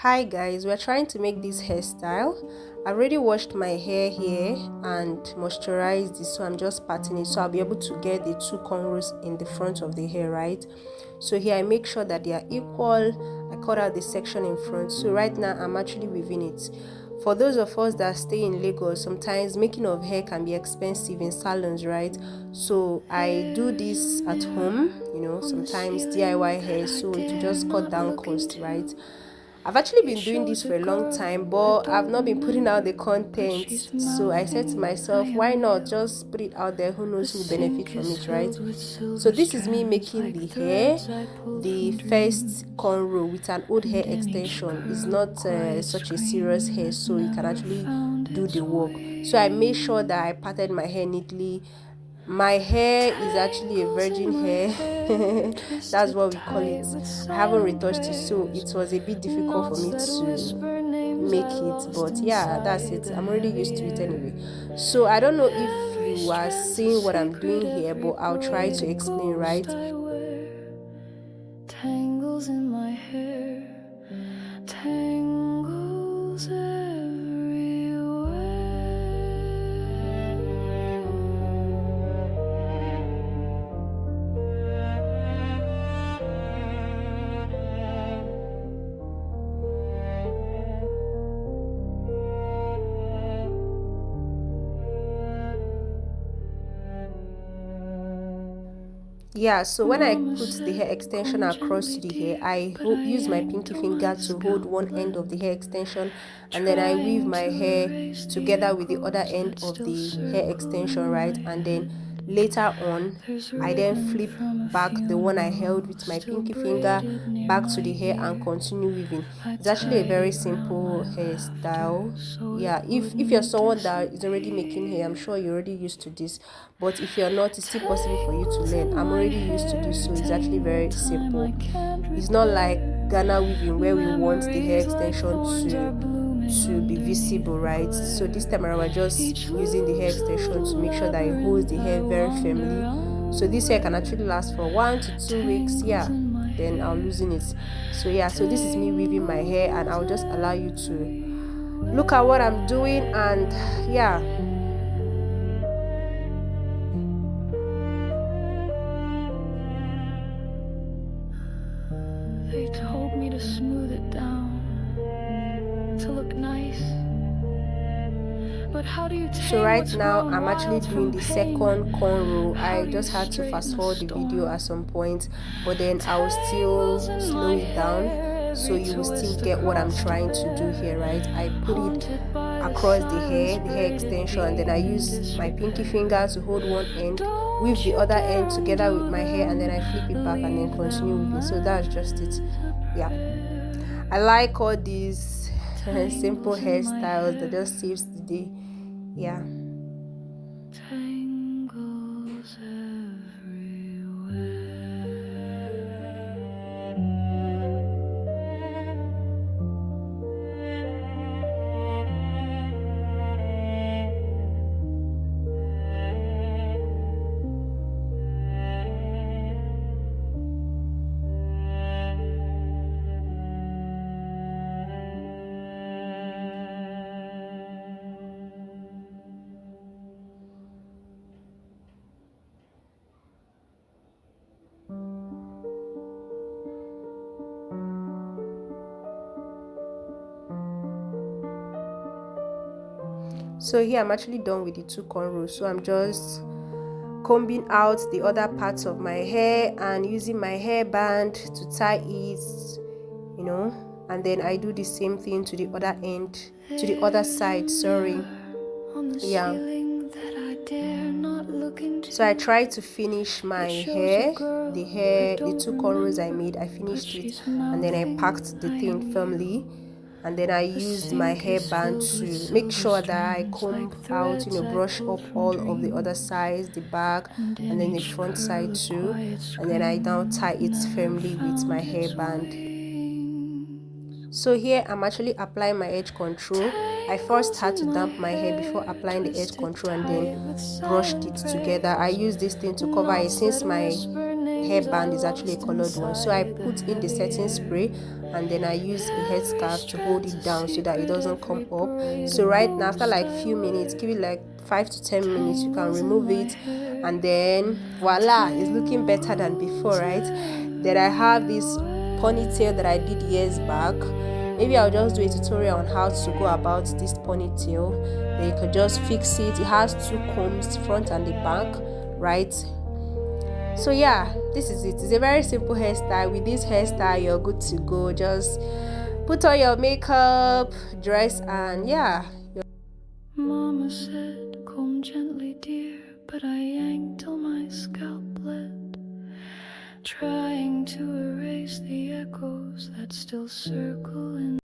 Hi guys, we're trying to make this hairstyle. I've already washed my hair here and moisturized it, so I'm just parting it so I'll be able to get the two cornrows in the front of the hair, right? So here I make sure that they are equal. I cut out the section in front, so right now I'm actually weaving it. For those of us that stay in Lagos, sometimes making of hair can be expensive in salons, right? So I do this at home, sometimes DIY hair, so it will just cut down cost, right? I've actually been doing this for a long time, but I've not been putting out the content. So I said to myself, why not just put it out there? Who knows who will benefit from it, right? So this is me making the hair, the first cornrow with an old hair extension. It's not such a serious hair, so you can actually do the work. So I made sure that I parted my hair neatly. My hair is actually a virgin hair. That's what we call it. I haven't retouched it, so it was a bit difficult for me to make it, but yeah, that's it. I'm already used to it anyway. So I don't know if you are seeing what I'm doing here, but I'll try to explain, right? Tangles in my hair, tangles yeah, so when I put the hair extension across the hair, I use my pinky finger to hold one end of the hair extension, and then I weave my hair together with the other end of the hair extension, right? And then later on I then flip back the one I held with my pinky finger back to the hair and continue weaving. It's actually a very simple hairstyle. Yeah, if you're someone that is already making hair, I'm sure you're already used to this, but if you're not, it's still possible for you to learn. I'm already used to this, so it's actually very simple. It's not like Ghana weaving where we want the hair extension to be visible, right? So this time around we're just using the hair extension to make sure that it holds the hair very firmly. So this hair can actually last for 1 to 2 weeks, yeah, then I'll loosen it. So yeah, so this is me weaving my hair, and I'll just allow you to look at what I'm doing. And yeah, they told me to smooth it down to look nice. But how do you so right now I'm actually doing the second cornrow. I just had to fast forward the video at some point, but then I will still slow it down so you will still get what I'm trying to do here, right? I put it across the hair extension, and then I use my pinky finger to hold one end, weave the other end together with my hair, and then I flip it back and then continue weaving. So that's just it. Yeah, I like all these simple hairstyles that just saves the day. Yeah. Tangles everywhere. So here I'm actually done with the two cornrows, so I'm just combing out the other parts of my hair and using my hairband to tie it, and then I do the same thing to the other end, to the other side, sorry. Yeah, so I tried to finish my hair, the two cornrows I made, I finished it, and then I packed the thing firmly, and then I used my hairband to make sure that I comb out, brush up all of the other sides, the back and then the front side too, and then I now tie it firmly with my hairband. So here I'm actually applying my edge control. I first had to damp my hair before applying the edge control and then brushed it together. I use this thing to cover it since my hairband is actually a colored one. So I put in the setting spray and then I use a headscarf to hold it down so that it doesn't come up. So right now, after like few minutes, give it like 5 to 10 minutes, you can remove it, and then voila, it's looking better than before, right? Then I have this ponytail that I did years back. Maybe I'll just do a tutorial on how to go about this ponytail. Then you can just fix it. It has 2 combs, front and the back, right? So yeah, this is it. It's a very simple hairstyle. With this hairstyle, you're good to go. Just put on your makeup, dress, and yeah. Mama said, comb gently, dear, but I yanked till my scalp bled, trying to erase the echoes that still circle in